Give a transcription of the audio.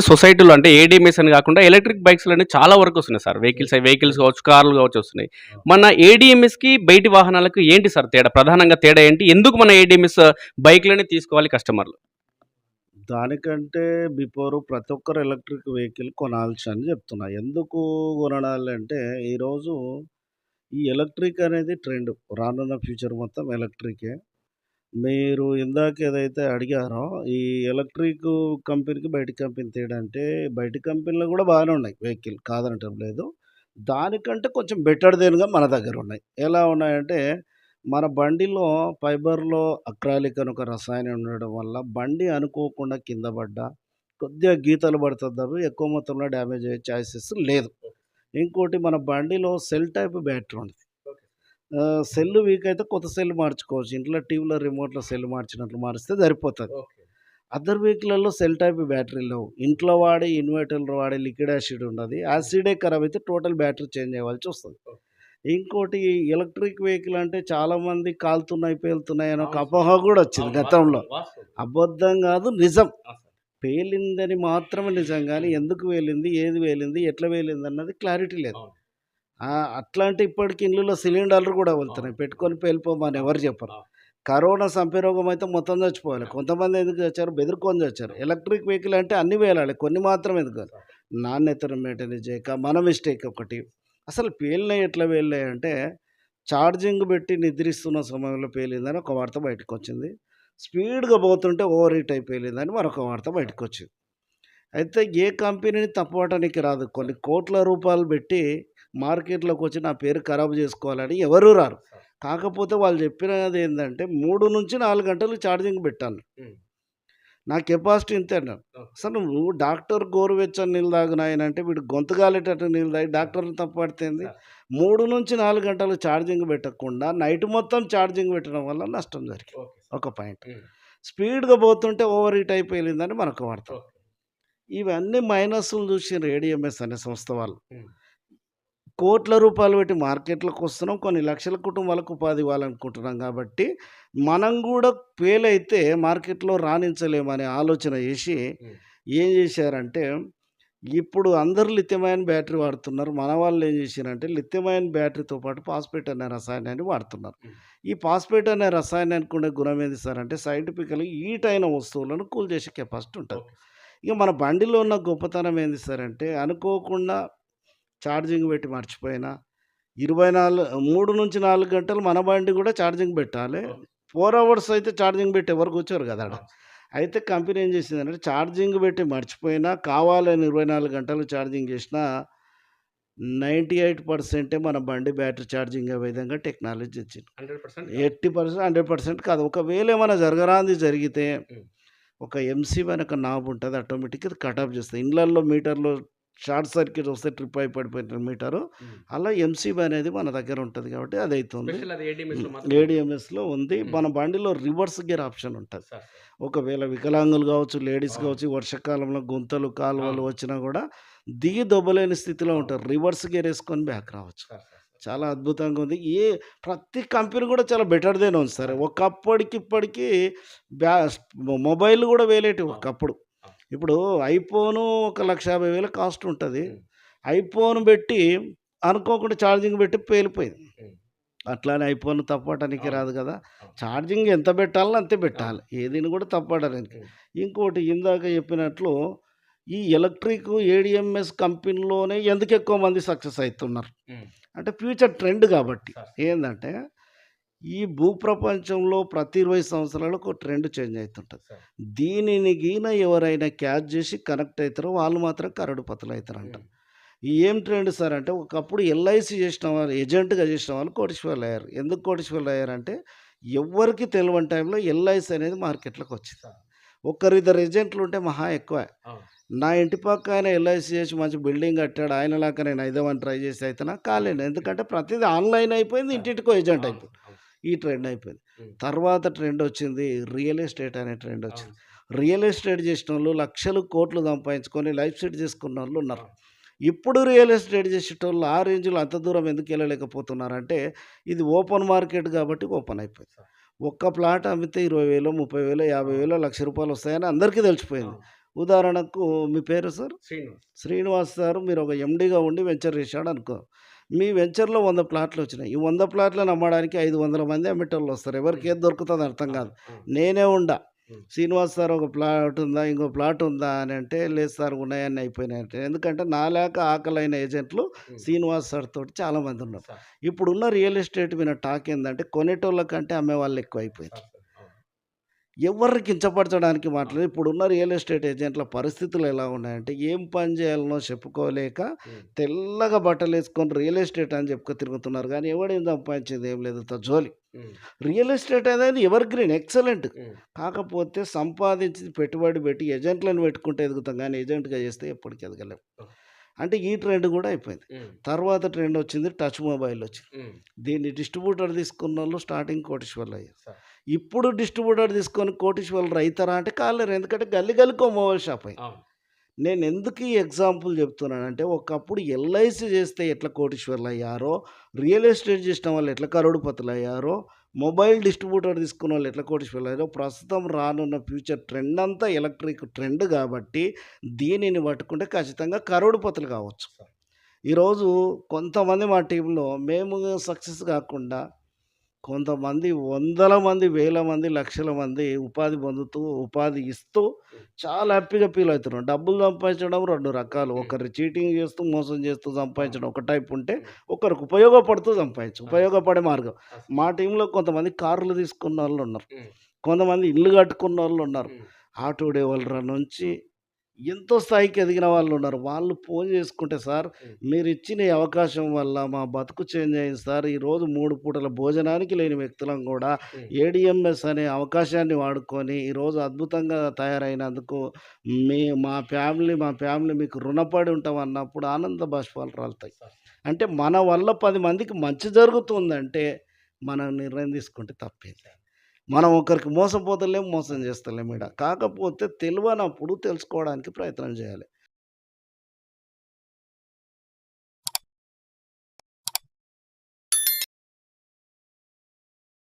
సొసైటీలో అంటే ఏడీఎంఎస్ అని కాకుండా ఎలక్ట్రిక్ బైక్స్‌లోనే చాలా వరకు వస్తున్నాయి సార్. వెహికల్స్ కావచ్చు, కార్లు కావచ్చు వస్తున్నాయి. మన ఏడీఎంఎస్‌కి బయటి వాహనాలకు ఏంటి సార్ తేడా? ప్రధానంగా తేడా ఏంటి? ఎందుకు మన ఏడీఎంఎస్ బైక్‌లోనే తీసుకోవాలి కస్టమర్లు? దానికంటే ప్రతి ఒక్కరు ఎలక్ట్రిక్ వెహికల్ కొనాల్సని చెప్తున్నా. ఎందుకు కొనాలంటే, ఈరోజు ఈ ఎలక్ట్రిక్ అనేది ట్రెండ్. రానున్న ఫ్యూచర్ మొత్తం ఎలక్ట్రికే. మీరు ఇందాక ఏదైతే అడిగారో, ఈ ఎలక్ట్రిక్ కంపెనీకి బయటి కంపెనీ తేడా అంటే, బయటి కంపెనీలో గూడా బాగానే ఉన్నాయి వెహికల్ కాదనటం లేదు. దానికంటే కొంచెం బెటర్ దెన్‌గా మన దగ్గరున్నాయి. ఎలా ఉన్నాయంటే, మన బండిలో ఫైబర్‌లో అక్రాలిక్ అని ఒక రసాయనం ఉండడం వల్ల బండి అనుకోకుండా కింద పడ్డా, కొద్దిగా గీతలు పడతది తప్ప ఎక్కువ మొత్తంలో డ్యామేజ్ అయ్యే ఛాన్సెస్ లేదు. ఇంకోటి మన బండిలో సెల్ టైప్ బ్యాటరీ ఉంటది. సెల్ వీక్ అయితే కొత్త సెల్ మార్చుకోవచ్చు. ఇంట్లో టీవీలో రిమోట్‌లో సెల్ మార్చినట్లు మారిస్తే సరిపోతది. అదర్ వెహికల్‌లలో సెల్ టైప్ బ్యాటరీలు లేవు. ఇంట్లో వాడే ఇన్వర్టర్‌లో వాడే లిక్విడ్ యాసిడ్ ఉన్నది. యాసిడే ఖరాబ్ అయితే టోటల్ బ్యాటరీ చేంజ్ చేయవలసొస్తది. ఇంకోటి ఎలక్ట్రిక్ వెహికల్ అంటే చాలామంది కాలుతున్నాయి, పేలుతున్నాయి అని ఒక అపోహ గూడా వచ్చింది గతంలో. అబద్ధం గాదు, నిజం. పేలిందని మాత్రమే నిజం గానీ, ఎందుకు పేలింది, ఏది పేలింది, ఎట్లా పేలిందన్నది క్లారిటీ లేదు. అట్లా అంటే ఇప్పటికి ఇళ్ళలో సిలిండర్లు గూడా వెళ్తున్నాయి. పెట్టుకొని పేలిపోమని ఎవరు చెప్పరు. కరోనా సంపెరోగం అయితే మొత్తం చచ్చిపోవాలి. కొంతమంది ఎందుకు చచ్చారు? బెదురుకొని చచ్చారు. ఎలక్ట్రిక్ వెహికల్ అంటే అన్నీ పేలాలి. కొన్ని మాత్రం ఎందుకు? నాణ్యతను మెయింటైన్ చేయక మన మిస్టేక్ ఒకటి. అసలు పేలినయి ఎట్లా పేలినాయంటే, ఛార్జింగ్ పెట్టి నిద్రిస్తున్న సమయంలో పేలిందని ఒక వార్త బయటకొచ్చింది. స్పీడ్‌గా పోతుంటే ఓవర్ హీట్ అయి పేలిందని మరొక వార్త బయటకొచ్చింది. అయితే ఏ కంపెనీని తప్పుపట్టనికి రాదు. కొన్ని కోట్ల రూపాయలు పెట్టి మార్కెట్‌లోకొచ్చి నా పేరు ఖరాబు చేసుకోవాలని ఎవరు రారు. కాకపోతే వాళ్ళు చెప్పినదేందంటే 3-4 గంటలు ఛార్జింగ్ పెట్టాలి. నా కెపాసిటీ ఇంతే అన్నారు. అసలు నువ్వు డాక్టర్ గోరువెచ్చని నీళ్ళు తాగు నాయనంటే వీడు గొంతు కాలేటట్టు నీళ్ళు తాగి డాక్టర్‌ని తప్పుపడితే ఏంది? 3-4 గంటలు ఛార్జింగ్ పెట్టకుండా నైట్ మొత్తం ఛార్జింగ్ పెట్టడం వల్ల నష్టం జరిగింది. ఒక పాయింట్. స్పీడ్‌గా పోతుంటే ఓవర్ హీట్ అయిపోయిందని మరొక వార్త. ఇవన్నీ మైనస్‌లు చూసిండ్రు ఏడీఎంఎస్ అనే సంస్థ వాళ్ళు. కోట్ల రూపాయలు పెట్టి మార్కెట్‌లోకొస్తున్నాం. కొన్ని లక్షల కుటుంబాలకు ఉపాధి ఇవ్వాలనుకుంటున్నాం కాబట్టి, మనం గూడా ఫెయిల్ అయితే మార్కెట్‌లో రాణించలేమనే ఆలోచన చేసి ఏం చేశారంటే, ఇప్పుడు అందరూ లిథియం అయాన్ బ్యాటరీ వాడుతున్నారు. మన వాళ్ళు ఏం చేసిరంటే, లిథియం అయాన్ బ్యాటరీతో పాటు ఫాస్ఫేట్ అనే రసాయనాన్ని వాడుతున్నారు. ఈ ఫాస్ఫేట్ అనే రసాయనానికి ఉండే గుణం ఏంది సార్ అంటే, సైంటిఫికల్‌గా హీట్ అయిన వస్తువులను కూల్ చేసే కెపాసిటీ ఉంటది. ఇక మన బండిలో ఉన్న గొప్పతనం ఏంది సార్ అంటే, అనుకోకుండా ఛార్జింగ్ పెట్టి మర్చిపోయినా 3-4 గంటలు మన బండి కూడా ఛార్జింగ్ పెట్టాలి. 4 అవర్స్ అయితే ఛార్జింగ్ పెట్టి ఎవరు కూర్చోరు కదా ఆడ. అయితే కంపెనీ ఏం చేసిందంటే ఛార్జింగ్ పెట్టి మర్చిపోయినా కావాలని 24 గంటలు ఛార్జింగ్ చేసినా 98% మన బండి బ్యాటరీ ఛార్జింగ్ అయ్యే విధంగా టెక్నాలజీ తెచ్చింది. 80%, 100% కాదు. ఒకవేళ ఏమైనా జరగరానిది జరిగితే ఒక ఎంసీబీ అని ఒక నాబ్ ఉంటది. ఆటోమేటిక్‌గా అది కట్ ఆఫ్ చేస్తది. ఇండ్లల్లో మీటర్‌లో షార్ట్ సర్క్యూట్ వస్తే ట్రిప్ అయి పడిపోయిన మీటరు. అలా ఎంసీబీ అనేది మన దగ్గర ఉంటది కాబట్టి అదైతుంది. ఏడీఎంఎస్‌లో ఉంది. మన బండిలో రివర్స్ గేర్ ఆప్షన్ ఉంటది. ఒకవేళ వికలాంగులు కావచ్చు, లేడీస్ కావచ్చు, వర్షాకాలంలో గుంతలు, కాలువలు వచ్చినా కూడా దిగి దొబ్బలేని స్థితిలో ఉంటారు. రివర్స్ గేర్ ఏసుకొని బ్యాక్ రావచ్చు. చాలా అద్భుతంగా ఉంది. ప్రతి కంపెనీ కూడా చాలా బెటర్ దెన్ ఉంది సార్. ఒకప్పటికి ఇప్పటికి బ్యా మొబైల్ కూడా వేలేటివి ఒకప్పుడు. ఇప్పుడు ఐఫోను ఒక 1,50,000 కాస్ట్ ఉంటది. ఐఫోన్ పెట్టి అనుకోకుండా ఛార్జింగ్ పెట్టి పేలిపోయింది. అట్లానే ఐఫోన్ తప్పపడటానికి రాదు కదా! ఛార్జింగ్ ఎంత పెట్టాలో అంతే పెట్టాలి. ఏదిని కూడా తప్పపడడానికి. ఇంకోటి ఇందాక చెప్పినట్లు ఈ ఎలక్ట్రిక్ ఏడీఎంఎస్ కంపెనీలోనే ఎందుకు ఎక్కువ మంది సక్సెస్ అయితున్నారు. అంటే ఫ్యూచర్ ట్రెండ్ కాబట్టి. ఏందంటే ఈ భూప్రపంచంలో ప్రతి 20 సంవత్సరాలకు ఒక ట్రెండ్ చేంజ్ అయితుంటది. దీనిని ఎవరైనా క్యాచ్ చేసి కనెక్ట్ అయితారో వాళ్ళు మాత్రం కరోడుపతులైతారంట. ఏం ట్రెండ్ సార్ అంటే ఒకప్పుడు ఎల్ఐసీ చేసిన వాళ్ళు ఏజెంట్‌గా చేసిన వాళ్ళు కోటీశ్వరులయ్యారు. ఎందుకు కోటీశ్వరులయ్యారంటే ఎవ్వరికీ తెలవని టైంలో ఎల్ఐసీ అనేది మార్కెట్‌లోకొచ్చింది. ఒక్కరిద్దరు ఏజెంట్లు ఉంటే మహా ఎక్కువ. నా ఇంటి పక్కాయన ఎల్ఐసీ చేసి మంచి బిల్డింగ్ కట్టాడు. ఆయనలాగా నేను అయిదామని ట్రై చేసి అయితేనా కాలేను. ఎందుకంటే ప్రతిదీ ఆన్‌లైన్ అయిపోయింది. ఇంటింటికో ఏజెంట్ అయిపోయింది. ఈ ట్రెండ్ అయిపోయింది. తర్వాత ట్రెండ్ వచ్చింది రియల్ ఎస్టేట్ అనే ట్రెండ్ వచ్చింది. రియల్ ఎస్టేట్ చేసినోళ్ళు లక్షలు, కోట్లు సంపాదించుకొని లైఫ్ సెట్ చేసుకున్నోళ్ళు ఉన్నారు. ఇప్పుడు రియల్ ఎస్టేట్ చేసేటోళ్ళు ఆ రేంజ్‌లో అంత దూరం ఎందుకు ఎళ్ళలేకపోతున్నారంటే ఇది ఓపెన్ మార్కెట్ కాబట్టి ఓపెన్ అయిపోయింది. ఒక్క ప్లాట్ అమ్మితే 20,000, 30,000, 50,000, రూ. 1,00,000 వస్తాయని అందరికీ తెలిసిపోయింది. ఉదాహరణకు మీ పేరు సార్? శ్రీనివాస్. శ్రీనివాస్ సారు మీరు ఒక ఎండీగా ఉండి వెంచర్ చేశాడనుకో. మీ వెంచర్‌లో 100 ప్లాట్‌లొచ్చినాయి. ఈ 100 ప్లాట్‌లను అమ్మడానికి 500 మంది అమ్మేటోళ్ళొస్తారు. ఎవరికి హ్మ్. ఏది దొరుకుతదో అర్థం అవును. కాదు. అవును. నేనే ఉండా. హ్మ్. శ్రీనివాస్ సార్ ఒక ప్లాట్ ఉందా? ఇంకో ప్లాట్ ఉందా? అని అంటే, లేదు సార్ ఉన్నాయన్నీ అయిపోయినాయంటే. ఎందుకంటే నాలాగా ఆకలైన ఏజెంట్లు హ్మ్. శ్రీనివాస్ సార్ తోటి చాలామంది ఉన్నారు. సార్. ఇప్పుడున్న రియల్ ఎస్టేట్ మీద టాక్ ఏందంటే కొనేటోళ్ళ కంటే అమ్మేవాళ్ళు ఎక్కువైపోయారు. సార్. అవును. ఎవరిని కించపరచడానికి అవును. మాటలేదు. ఇప్పుడున్న రియల్ ఎస్టేట్ ఏజెంట్ల పరిస్థితులు ఎలా ఉన్నాయంటే, ఏం పని చేయాలనో చెప్పుకోలేక హ్మ్. తెల్లగా బట్టలేసుకొని రియల్ ఎస్టేట్ అని చెప్పుకొని తిరుగుతున్నారు. కానీ ఎవడేం సంపాదించేది ఏం లేదు జోలి. హ్మ్. రియల్ ఎస్టేట్ అనేది ఎవర్ గ్రీన్ ఎక్సలెంట్. హ్మ్. కాకపోతే సంపాదించి పెట్టుబడి పెట్టి ఏజెంట్లను పెట్టుకుంటే ఎదుగుతాం కానీ ఏజెంట్‌గా చేస్తే ఎప్పటికి ఎదగలేం. ఓకే. అంటే ఈ ట్రెండ్ కూడా అయిపోయింది. హ్మ్. తర్వాత ట్రెండ్ వచ్చింది టచ్ మొబైల్ వచ్చింది. హ్మ్. దీన్ని డిస్ట్రిబ్యూటర్ తీసుకున్నోళ్ళు స్టార్టింగ్ కోటీశ్వర్లయ్యారు. సార్. ఇప్పుడు డిస్ట్రిబ్యూటర్ తీసుకొని కోటీశ్వర్లు అయితారా అంటే కాలేరు. ఎందుకంటే గల్లీ గల్లీకో మొబైల్ షాప్ అయింది. అవును. నేనెందుకు ఈ ఎగ్జాంపుల్ చెప్తున్నానంటే, ఒకప్పుడు ఎల్ఐసీ చేస్తే ఎట్లా కోటీశ్వర్లయ్యారో, రియల్ ఎస్టేట్ చేసిన వాళ్ళు ఎట్లా కరోడుపతులయ్యారో, మొబైల్ డిస్ట్రిబ్యూటర్ తీసుకున్నోళ్ళు ఎట్లా కోటీశ్వర్లయ్యారో, ప్రస్తుతం రానున్న ఫ్యూచర్ ట్రెండ్ అంతా ఎలక్ట్రిక్ ట్రెండ్ కాబట్టి, దీనిని పట్టుకుంటే ఖచ్చితంగా కరోడుపతులు కావచ్చు. సార్. ఈరోజు కొంతమంది మా టీమ్‌లో మేము సక్సెస్ కాకుండా కొంతమంది వందల మంది, వేల మంది, లక్షల మంది ఉపాధి పొందుతూ, ఉపాధి ఇస్తూ హ్మ్. చాలా హ్యాపీగా ఫీల్ అవుతున్నారు. డబ్బులు సంపాదించడం 2 రకాలు. హ్మ్. ఒకరు చీటింగ్ చేస్తూ, మోసం చేస్తూ అవును. సంపాదించడం ఒక టైప్ ఉంటే, హ్మ్. ఒకరికి ఉపయోగపడుతూ అవును. ఉపయోగపడే మార్గం. ఆ! సార్. మా టీమ్‌లో కొంతమంది కార్లు తీసుకున్నోళ్ళున్నారు. హ్మ్. కొంతమంది ఇల్లు కట్టుకున్నోళ్ళున్నారు. హ్మ్. ఆటో డెవలరర్ నుంచి ఎంతో స్థాయికి ఎదిగిన వాళ్ళున్నారు. వాళ్ళు ఫోన్ చేసుకుంటే, "సార్ హ్మ్. మీరిచ్చిన ఈ అవకాశం వల్ల మా బతుకు చేంజ్ అయింది సార్. ఈరోజు 3 పూటల భోజనానికి లేని వ్యక్తులం గూడా హ్మ్. ఏడీఎంఎస్ అనే అవకాశాన్ని వాడుకొని ఈరోజు అద్భుతంగా తయారైనందుకు మా ఫ్యామిలీ మీకు రుణపడి ఉంటాం" అన్నప్పుడు ఆనంద బాష్పాలు రాలుతాయి. సార్. అంటే మన వల్ల 10 మందికి మంచి జరుగుతుందంటే, మనం నిర్ణయం తీసుకుంటే తప్పేంది? సార్. మనం ఒకరికి మోసపోతలేం, మోసం అవును. చేస్తలేం ఈడ. హ్మ్. కాకపోతే తెలవనప్పుడు తెలుసుకోవడానికి ప్రయత్నం చేయాలి.